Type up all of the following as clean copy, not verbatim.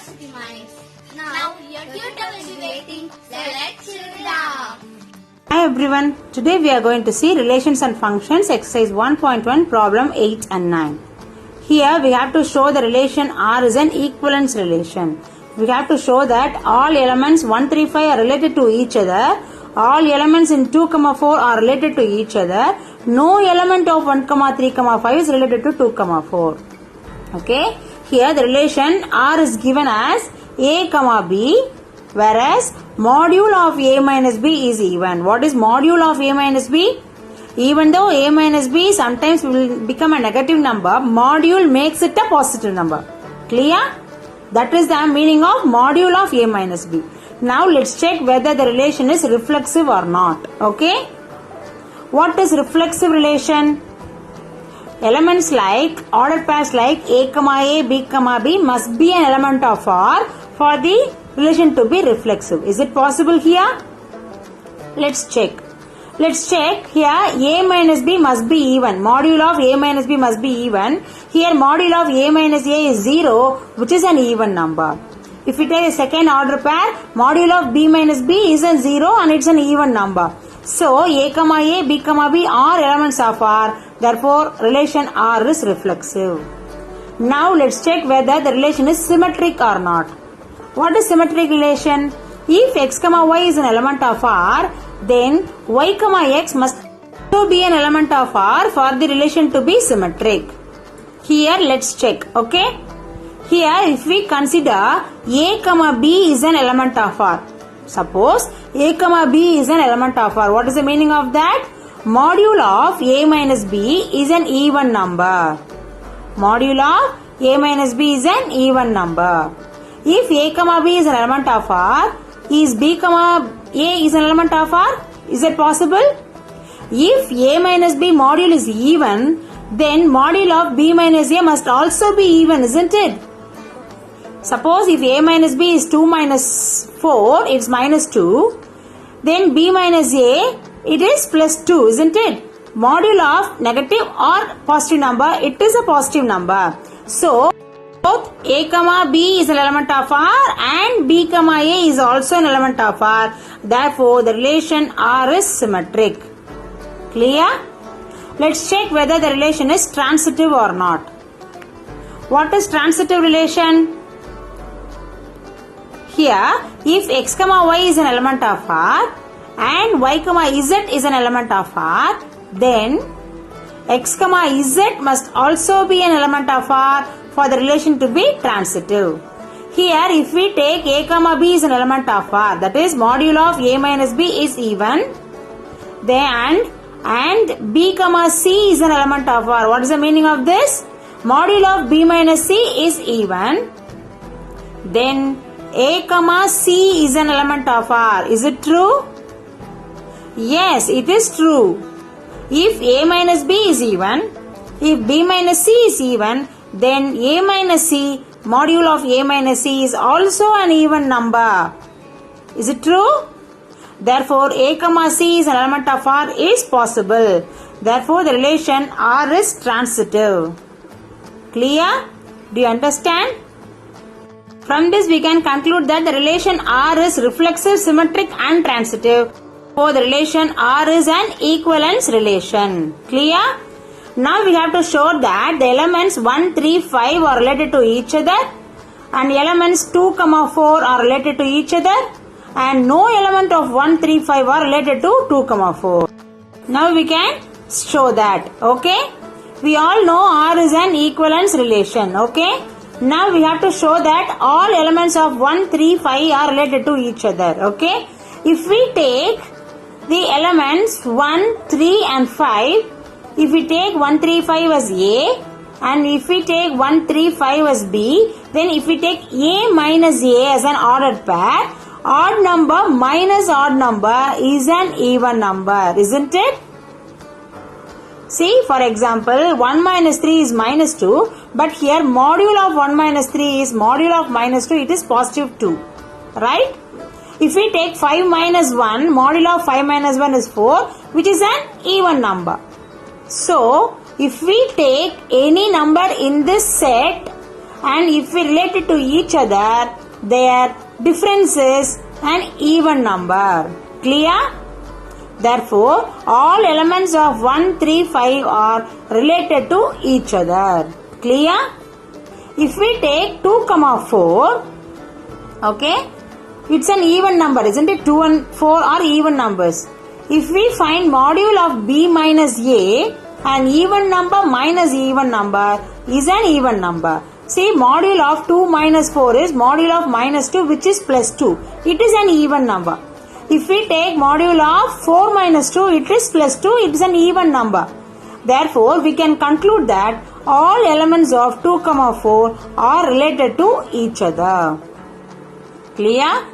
curiosity minds. Now your tutor will be waiting, so let's chill it out. Hi everyone, today we are going to see relations and functions exercise 1.1 problem 8 and 9. Here we have to show the relation R is an equivalence relation. We have to show that all elements 1, 3, 5 are related to each other. All elements in 2, 4 are related to each other. No element of 1, 3, 5 is related to 2, 4. Okay. Here the relation R is given as A, B, whereas module of A minus B is even. What is module of A minus B? Even though A minus B sometimes will become a negative number, module makes it a positive number. Clear? That is the meaning of module of A minus B. Now let's check whether the relation is reflexive or not. Okay? What is reflexive relation? Elements like, ordered pairs like A, B, B must be an element of R for the relation to be reflexive. Is it possible here? Let's check. Let's check. Here A minus B must be even. Module of A minus B must be even. Here module of A minus A is 0, which is an even number. If we take a second order pair, module of B minus B is a 0 and it's an even number. So A, B, B are elements of R. Therefore, relation R is reflexive. Now let's check whether the relation is symmetric or not. What is symmetric relation? If x, y is an element of R, then y, x must also be an element of R for the relation to be symmetric. Here let's check. Okay. Here if we consider A, B is an element of R. Suppose A, B is an element of R. What is the meaning of that? Module of A minus B is an even number. Module of A minus B is an even number. If A, B is an element of R, is B, A is an element of R? Is it possible? If A minus B module is even, then module of B minus A must also be even, isn't it? Suppose if A minus B is 2 minus 4, it's minus 2. Then B minus A, it is plus 2, isn't it? Module of negative or positive number, it is a positive number. So, both A, B is an element of R and B, A is also an element of R. Therefore, the relation R is symmetric. Clear? Let's check whether the relation is transitive or not. What is transitive relation? Here, if x, y is an element of R and y, z is an element of R, then x, z must also be an element of R for the relation to be transitive. Here, if we take A, B is an element of R, that is module of A minus B is even, then and B, C is an element of R. What is the meaning of this? Module of B minus C is even, then A, C is an element of R. Is it true? Yes, it is true. If A minus B is even, if B minus C is even, then A minus C, module of A minus C is also an even number. Is it true? Therefore, A, C is an element of R is possible. Therefore, the relation R is transitive. Clear? Do you understand? From this, we can conclude that the relation R is reflexive, symmetric and transitive. So, the relation R is an equivalence relation. Clear? Now, we have to show that the elements 1, 3, 5 are related to each other and elements 2, 4 are related to each other and no element of 1, 3, 5 are related to 2, 4. Now, we can show that. Okay? We all know R is an equivalence relation. Okay? Now we have to show that all elements of 1, 3, 5 are related to each other. Okay? If we take the elements 1, 3 and 5, if we take 1, 3, 5 as A and if we take 1, 3, 5 as B, then if we take A minus A as an ordered pair, odd number minus odd number is an even number, isn't it? See, for example, 1 minus 3 is minus 2, but here module of 1 minus 3 is module of minus 2, it is positive 2. Right? If we take 5 minus 1, module of 5 minus 1 is 4, which is an even number. So, if we take any number in this set and if we relate it to each other, their difference is an even number. Clear? Therefore, all elements of 1, 3, 5 are related to each other. Clear? If we take 2, 4, okay, it's an even number, isn't it? 2 and 4 are even numbers. If we find module of b minus a, an even number minus even number is an even number. See, module of 2 minus 4 is module of minus 2, which is plus 2. It is an even number. If we take module of 4 minus 2, it is plus 2, it is an even number. Therefore, we can conclude that all elements of 2, 4 are related to each other. Clear?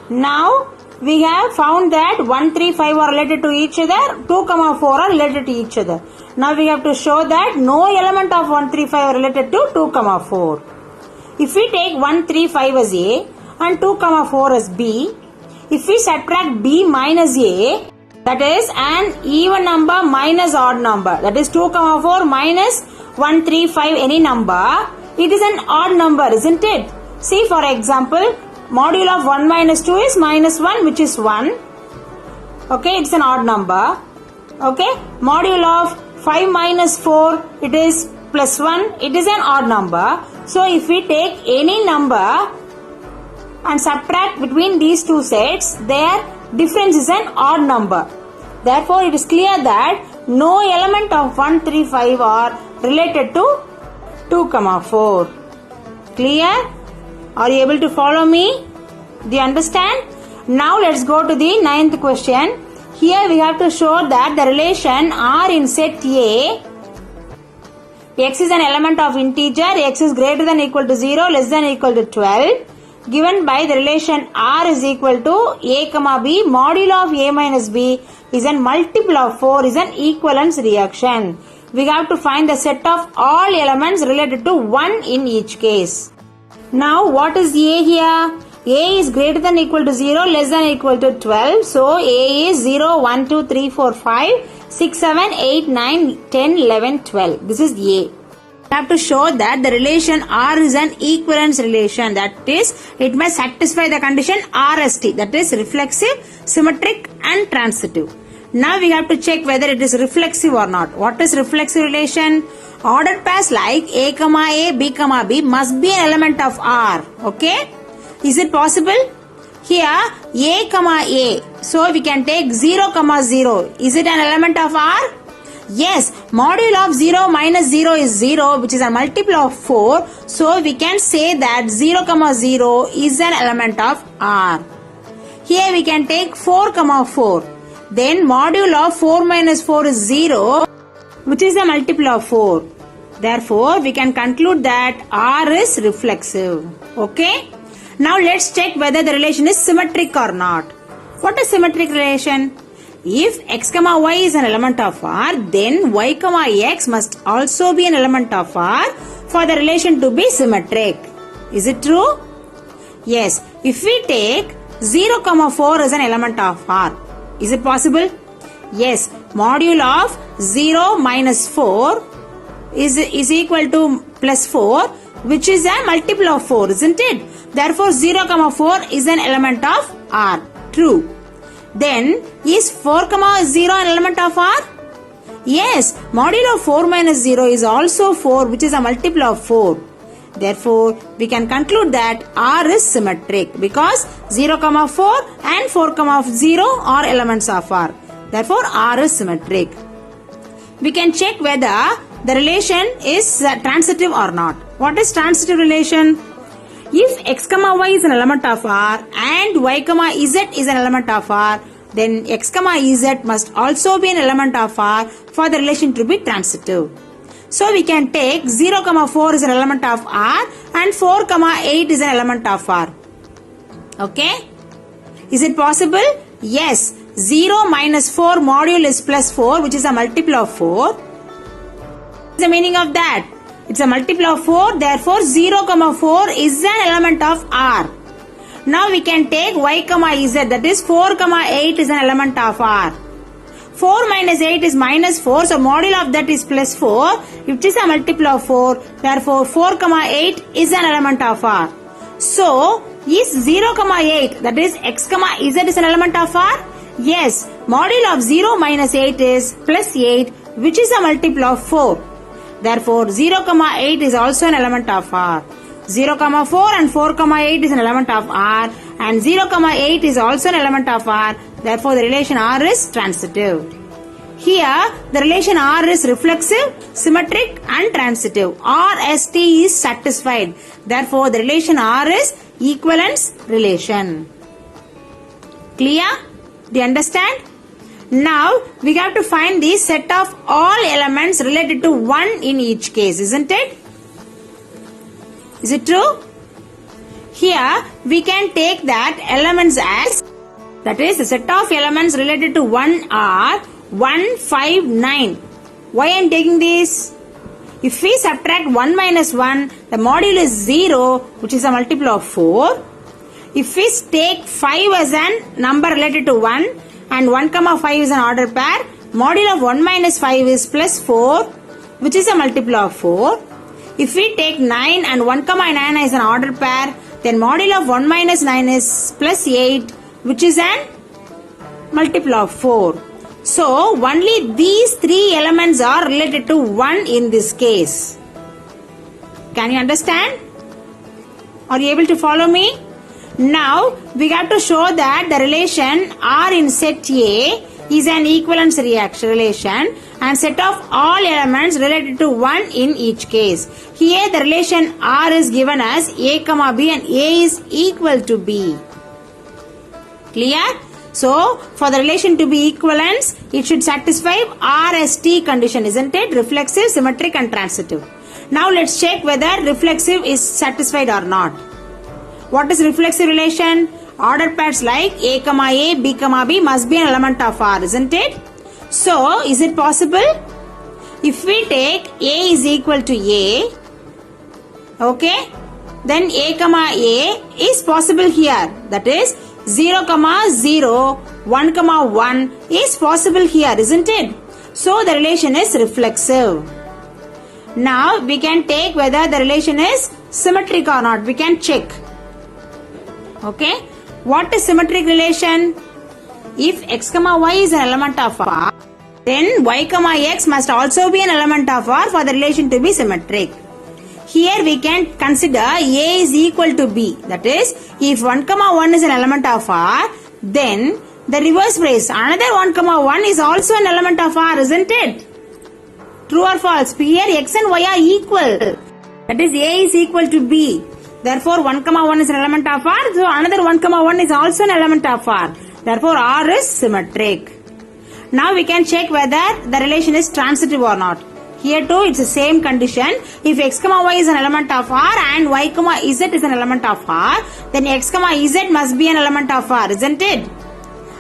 Now, we have found that 1, 3, 5 are related to each other, 2, 4 are related to each other. Now, we have to show that no element of 1, 3, 5 are related to 2, 4. If we take 1, 3, 5 as A and 2, 4 as B, if we subtract B minus A, that is an even number minus odd number, that is 2, 4 minus 1, 3, 5 any number, it is an odd number, isn't it? See, for example, module of 1 minus 2 is minus 1, which is 1. Okay, it's an odd number. Okay, module of 5 minus 4, it is plus 1, it is an odd number. So, if we take any number and subtract between these two sets, their difference is an odd number. Therefore, it is clear that no element of 1, 3, 5 are related to 2, 4. Clear? Are you able to follow me? Do you understand? Now let's go to the 9th question. Here we have to show that the relation R in set A, x is an element of integer, x is greater than equal to 0, less than equal to 12, given by the relation R is equal to A, B, modulo of A minus B is a multiple of 4 is an equivalence reaction. We have to find the set of all elements related to 1 in each case. Now, what is A here? A is greater than equal to 0, less than equal to 12. So, A is 0, 1, 2, 3, 4, 5, 6, 7, 8, 9, 10, 11, 12. This is A. We have to show that the relation R is an equivalence relation. That is, it must satisfy the condition RST. That is, reflexive, symmetric and transitive. Now, we have to check whether it is reflexive or not. What is reflexive relation? Ordered pairs like A, B, B must be an element of R. Okay? Is it possible? Here, A. So, we can take 0, 0. Is it an element of R? Yes. Module of 0 minus 0 is 0, which is a multiple of 4. So, we can say that 0, 0 is an element of R. Here, we can take 4, 4. Then, module of 4 minus 4 is 0, which is a multiple of 4. Therefore, we can conclude that R is reflexive. Okay? Now, let's check whether the relation is symmetric or not. What is symmetric relation? If x, y is an element of R, then y, x must also be an element of R for the relation to be symmetric. Is it true? Yes. If we take 0, 4 as an element of R, is it possible? Yes. Module of 0 minus 4 is equal to plus 4, which is a multiple of 4, isn't it? Therefore, 0, 4 is an element of R. True. Then, is 4, 0 an element of R? Yes. Modulo of 4 minus 0 is also 4, which is a multiple of 4. Therefore, we can conclude that R is symmetric because 0, 4 and 4, 0 are elements of R. Therefore, R is symmetric. We can check whether the relation is transitive or not. What is transitive relation? If x, y is an element of R and y, z is an element of R, then x, z must also be an element of R for the relation to be transitive. So, we can take 0, 4 is an element of R and 4, 8 is an element of R. Okay? Is it possible? Yes. 0 minus 4 module is plus 4, which is a multiple of 4. What's the meaning of that? It's a multiple of 4, therefore 0, 4 is an element of R. Now we can take y, z, that is 4, 8 is an element of R. 4 minus 8 is minus 4. So modulo of that is plus 4, which is a multiple of 4. Therefore 4, 8 is an element of R. So is 0, 8, that is x, z is an element of R? Yes. Modulo of 0 minus 8 is plus 8, which is a multiple of 4. Therefore 0, 8 is also an element of R. 0, 4 and 4, 8 is an element of R, and 0, 8 is also an element of R. Therefore the relation R is transitive. Here the relation R is reflexive, symmetric and transitive. RST is satisfied. Therefore the relation R is equivalence relation. Clear? Do you understand? Now we have to find the set of all elements related to 1 in each case, isn't it? Is it true? Here we can take that elements as, that is the set of elements related to 1 are 1, 5, 9. Why I am taking this? If we subtract 1 minus 1, the module is 0, which is a multiple of 4. If we take 5 as a number related to 1 and 1, 5 is an order pair, module of 1 minus 5 is plus 4, which is a multiple of 4. If we take 9 and 1, 9 is an order pair, then module of 1 minus 9 is plus 8, which is an multiple of 4. So only these 3 elements are related to 1 in this case. Can you understand? Are you able to follow me? Now we have to show that the relation R in set A is an equivalence relation and set of all elements related to 1 in each case. Here the relation R is given as A, B and A is equal to B. Clear? So for the relation to be equivalence, it should satisfy RST condition, isn't it? Reflexive, symmetric and transitive. Now let's check whether reflexive is satisfied or not. What is reflexive relation? Order pairs like A, B, B must be an element of R, isn't it? So, is it possible? If we take A is equal to A, okay, then A is possible here. That is 0, 0, 1, 1 is possible here, isn't it? So, the relation is reflexive. Now, we can take whether the relation is symmetric or not. We can check. Okay. What is symmetric relation? If x, y is an element of R, then y, x must also be an element of R for the relation to be symmetric. Here we can consider A is equal to B. That is, if 1, 1 is an element of R, then the reverse phrase, another 1, 1 is also an element of R, isn't it? True or false? Here x and y are equal. That is, A is equal to B. Therefore, 1, 1 is an element of R. So, another 1, 1 is also an element of R. Therefore, R is symmetric. Now, we can check whether the relation is transitive or not. Here too, it's the same condition. If x, y is an element of R and y, z is an element of R, then x, z must be an element of R, isn't it?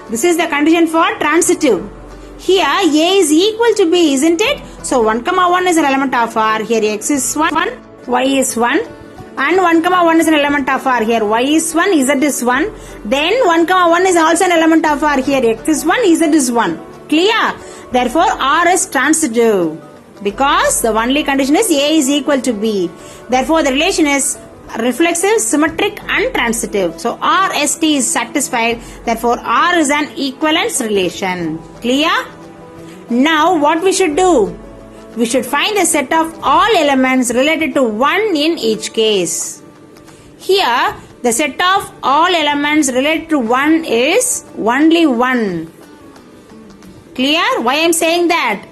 This is the condition for transitive. Here, A is equal to B, isn't it? So, 1, 1 is an element of R. Here, x is 1, y is 1. And 1, 1 is an element of R. Here y is 1, z is 1. Then 1, 1 is also an element of R. Here x is 1, z is 1. Clear? Therefore, R is transitive. Because the only condition is A is equal to B. Therefore, the relation is reflexive, symmetric and transitive. So, RST is satisfied. Therefore, R is an equivalence relation. Clear? Now, what we should do? We should find the set of all elements related to 1 in each case. Here, the set of all elements related to 1 is only 1. Clear? Why I am saying that?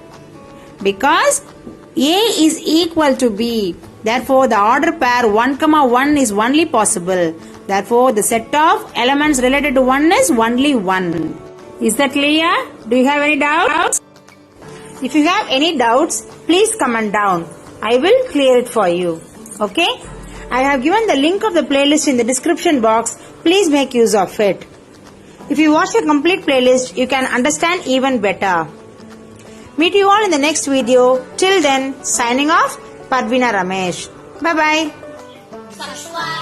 Because A is equal to B. Therefore, the order pair 1, 1 is only possible. Therefore, the set of elements related to 1 is only 1. Is that clear? Do you have any doubts? If you have any doubts, please comment down. I will clear it for you. Okay? I have given the link of the playlist in the description box. Please make use of it. If you watch the complete playlist, you can understand even better. Meet you all in the next video. Till then, signing off, Parvina Ramesh. Bye-bye. Subscribe.